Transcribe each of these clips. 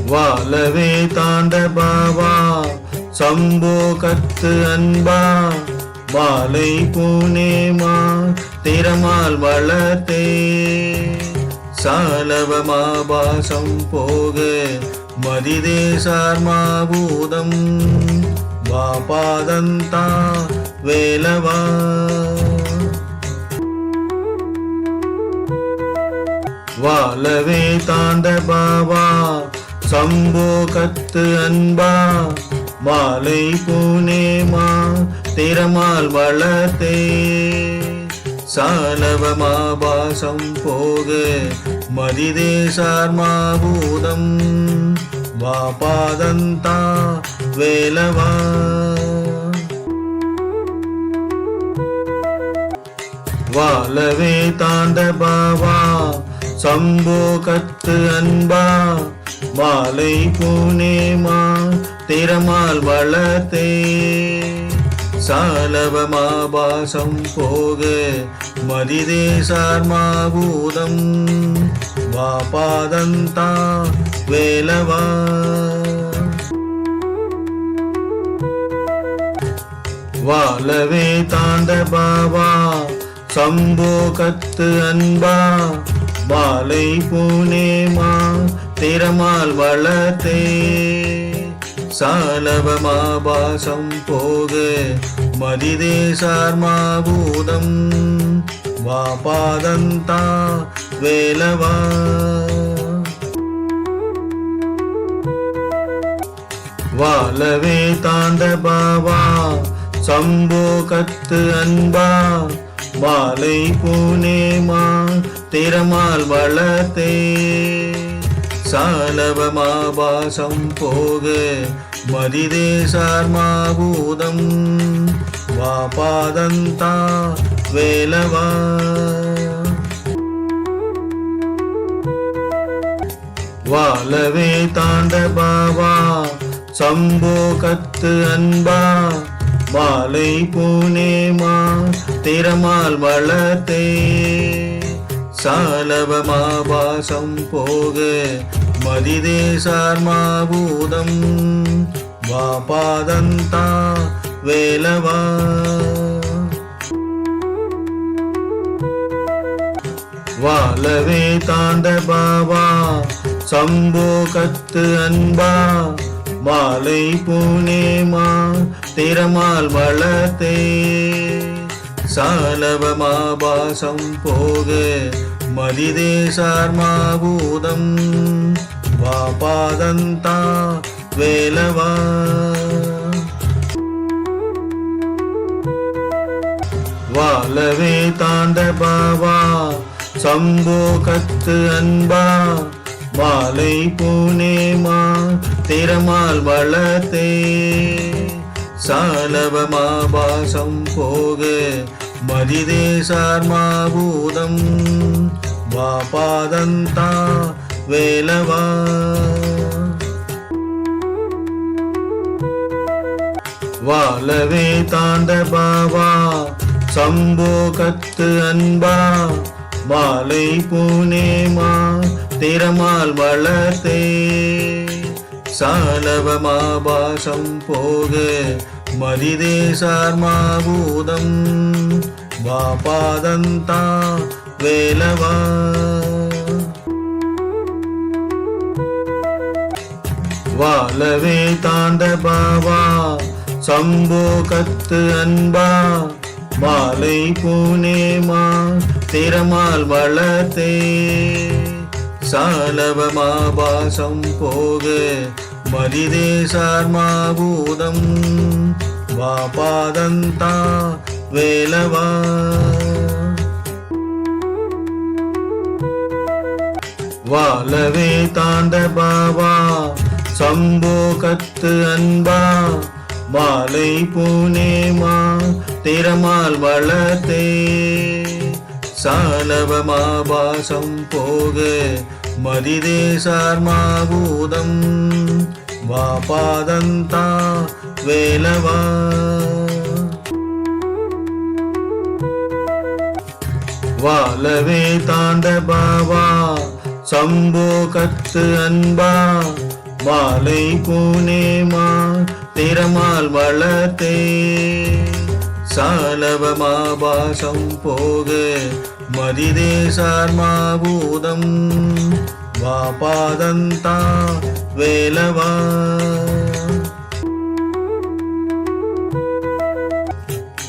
வாழவே தாண்ட பாவா சம்போ கத்து அன்பா மாலை பூனேமா திறமால் வளர்த்தே சாலவமாபாசம் போக மதிதே சார்மாபூதம் வாபாதந்தா வேலவா வாழவே தாண்ட பாவா சம்போ கத்து அன்பா மாலை பூனேமா திறமால் வளர்த்தே சாலவமாபாசம் போக மதிதே சார்மாபூதம் வாபாதந்தா வேலவா வாழவே தாண்ட பாவா சம்போ கத்து அன்பா மாலை பூனேமா திறமால் வளர்த்தே சாலவமாபாசம் போக மதிதே சார்மாபூதம் வாபாதந்தா வேலவா வாழவே தாண்ட பாவா சம்போ கத்து அன்பா மாலை பூனேமா திறமால் வளர்த்தே சாலவமாபாசம் போக மதிதே சார்மாபூதம் வாபாதந்தா வேலவா வாழவே தாண்ட பாவா சம்போ கத்து அன்பா மாலை பூனேமா திறமால் வளர்த்தே சாலவமாபாசம் போக மதிதே சார்மாபூதம் வாபாதந்தா வேலவா வாழவே தாண்ட பாவா சம்போ கத்து அன்பா மாலை பூனேமா திறமால் வளர்த்தே சாலவமாபாசம் போக மதிதே சார்மாபூதம் வாபாதந்தா வேலவா வாழவே தாண்ட பாவா சம்போ கத்து அன்பா மாலை பூனேமா திறமால் வளர்த்தே சாலவமாபாசம் போக மதிதே சார்மாபூதம் வாபாதந்தா வேலவா வாழவே தாண்ட பாவா சம்போ கத்து அன்பா மாலை பூனேமா திறமால் வளர்த்தே சாலவமாபாசம் போக மதிதே சார்மாபூதம் வாபாதந்தா வேலவா வாழவே தாண்ட பாவா சம்போ கத்து அன்பா மாலை பூனேமா திறமால் வளர்த்தே சாலவமாபாசம் போக மதிதே சார்மாபூதம் வாபாதந்தா வேலவா வாழவே தாண்ட பாவா சம்போ கத்து அன்பா மாலை பூனேமா திறமால் வளர்த்தே சாலவமாபாசம் போக மதிதே சார்மாபூதம் வாபாதந்தா வேலவா வாழவே தாண்ட பாவா சம்போ கத்து அன்பா மாலை பூனேமா திறமால் வளர்த்தே சாலவமாபாசம் போக மதிதே சார்மாபூதம் வாபாதந்தா வேலவா வாழவே தாண்ட பாவா சம்போ கத்து அன்பா மாலை பூனேமா திறமால் வளர்த்தே சாலவமாபாசம் போக மதிதேசார் மாபூதம் வாபாதந்தா வேலவா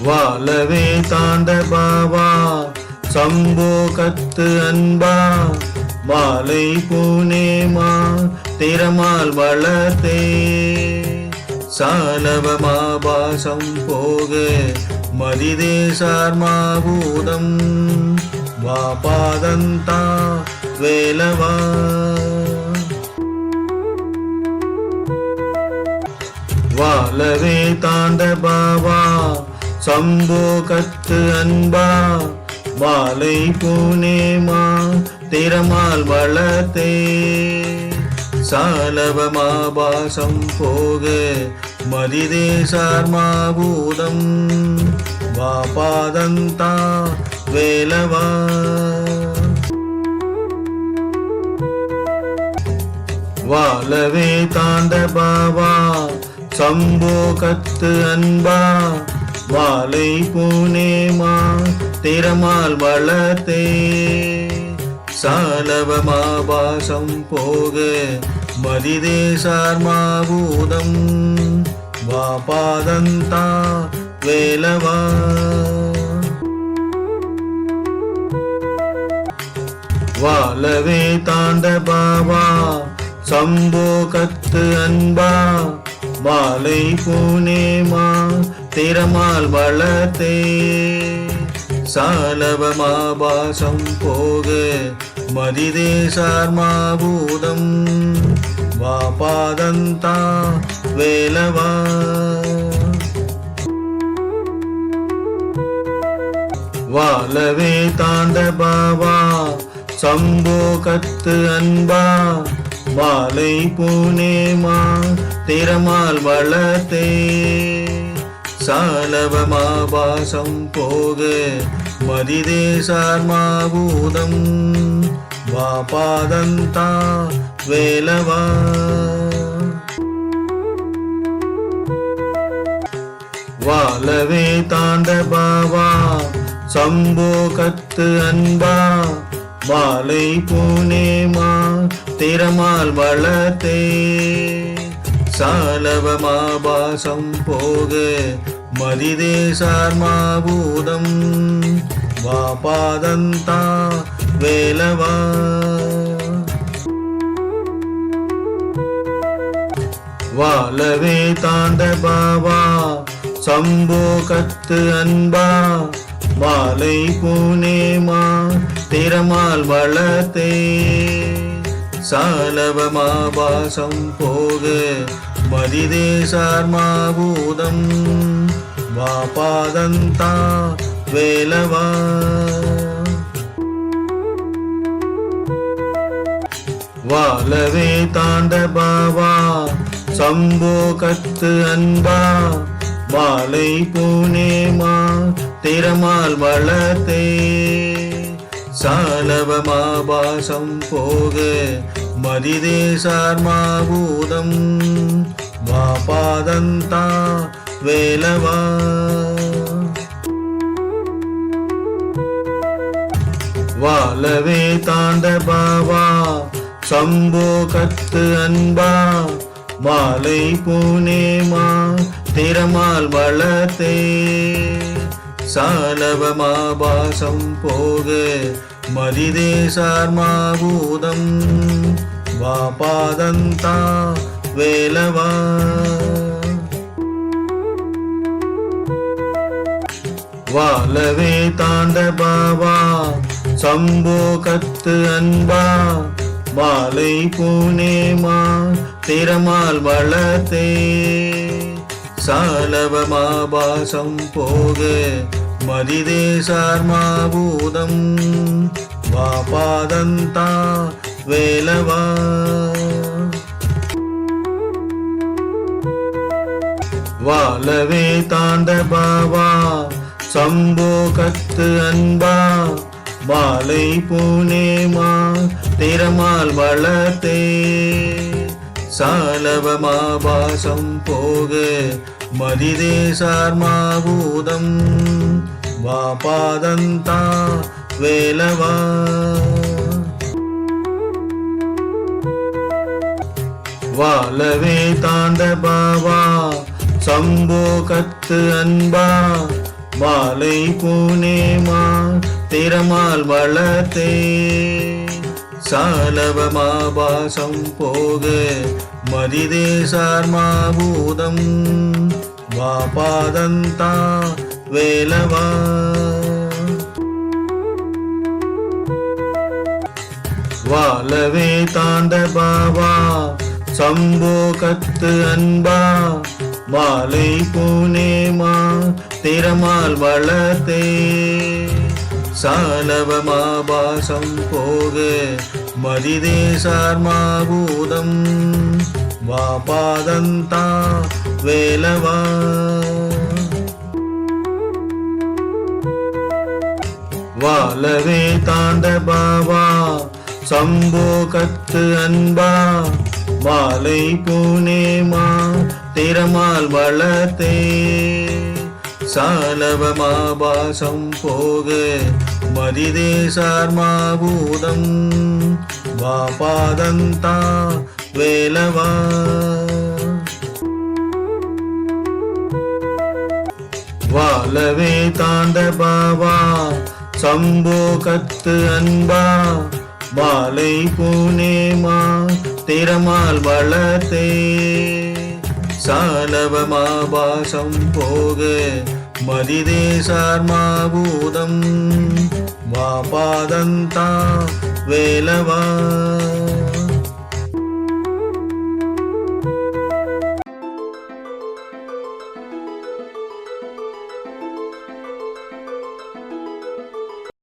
வாலவே தாண்ட பாவா சம்போ கத்து அன்பா மாலை பூனேமா திறமால் வளர்த்தே சாலவமாபாசம் போக மதிதேசார் மாபூதம் வாபாதந்தா வேலவா வாலவே தாண்ட பாவா சம்போ கத்து அன்பா மாலை பூனேமா திறமால் வளர்த்தே சாலவமாபாசம் போக மதிதேசார் மாபூதம் வாபாதந்தா வேலவா வாலவே தாண்ட பாவா சம்போ கத்து அன்பா மாலை பூனேமா திறமால் வளர்த்தே சாலவமாபாசம் போக மதிதேசார் மாபூதம் வாபாதந்தா வேலவா வாலவே தாண்ட பாவா சம்போ கத்து அன்பா மாலை பூனேமா திறமால் வளர்த்தே சாலவமாபாசம் போக மதிதேசார் மாபூதம் வாபாதந்தா வேலவா வாலவே தாண்ட பாவா சம்போ கத்து அன்பா மாலை பூனேமா திறமால் வளர்த்தே சாலவமாபாசம் போக மதிதேசார் மாபூதம் வாபாதந்தா வேலவா வாலவே தாண்ட பாவா சம்போ கத்து அன்பா மாலை பூனேமா திறமால் வளர்த்தே சாலவமாபாசம் போக மதிதேசார் மாபூதம் வாபாதந்தா வேலவா வாலவே தாண்ட பாவா சம்போ கத்து அன்பா மாலை பூனேமா திறமால் வளர்த்தே சாலவமாபாசம் போக மதிதேசார் மாபூதம் வாபாதந்தா வேலவா வாலவே தாண்ட பாவா சம்போ கத்து அன்பா மாலை பூனேமா திறமால் வளர்த்தே சாலவமாபாசம் போக மதிதேசார் மாபூதம் வாபாதந்தா வேலவா வாலவே தாண்ட பாவா சம்போ கத்து அன்பா மாலை பூனேமா திறமால் வளர்த்தே சாலவமாபாசம் போக மதிதேசார் மாபூதம் வாபாதந்தா வேலவா வாலவே தாண்ட பாவா சம்போ கத்து அன்பா மாலை பூனேமா திறமால் வளர்த்தே சாலவமாபாசம் போக மதிதேசார் மாபூதம் வாபாதந்தா வேலவா வாலவே தாண்ட பாவா சம்போ கத்து அன்பா மாலை பூனேமா திறமால் வளர்த்தே சாலவமாபாசம் போக மதிதேசார் மாபூதம் வாபாதந்தா வேலவா வாலவே தாண்ட பாவா சம்போ கத்து அன்பா மாலை பூனேமா திறமால் வளர்த்தே சாலவமாபாசம் போக மதிதேசார் மாபூதம் வாபாதந்தா வேலவா வாலவே தாண்ட பாவா சம்போ கத்து அன்பா மாலை பூனேமா திறமால் வளர்த்தே சாலவமாபாசம் போக மதிதேசார் மாபூதம் வாபாதந்தா வேலவா வாலவே தாண்ட பாவா சம்போ கத்து அன்பா மாலை பூனேமா திறமால் வளர்த்தே சாலவமாபாசம் போக மதிதேசார் மாபூதம் வாபாதந்தா வேலவா வாலவே தாண்ட பாவா சம்போ கத்து அன்பா மாலை பூனேமா திறமால் வளர்த்தே சாலவமாபாசம் போக மதிதேசார் மாபூதம் வாபாதந்தா வேலவா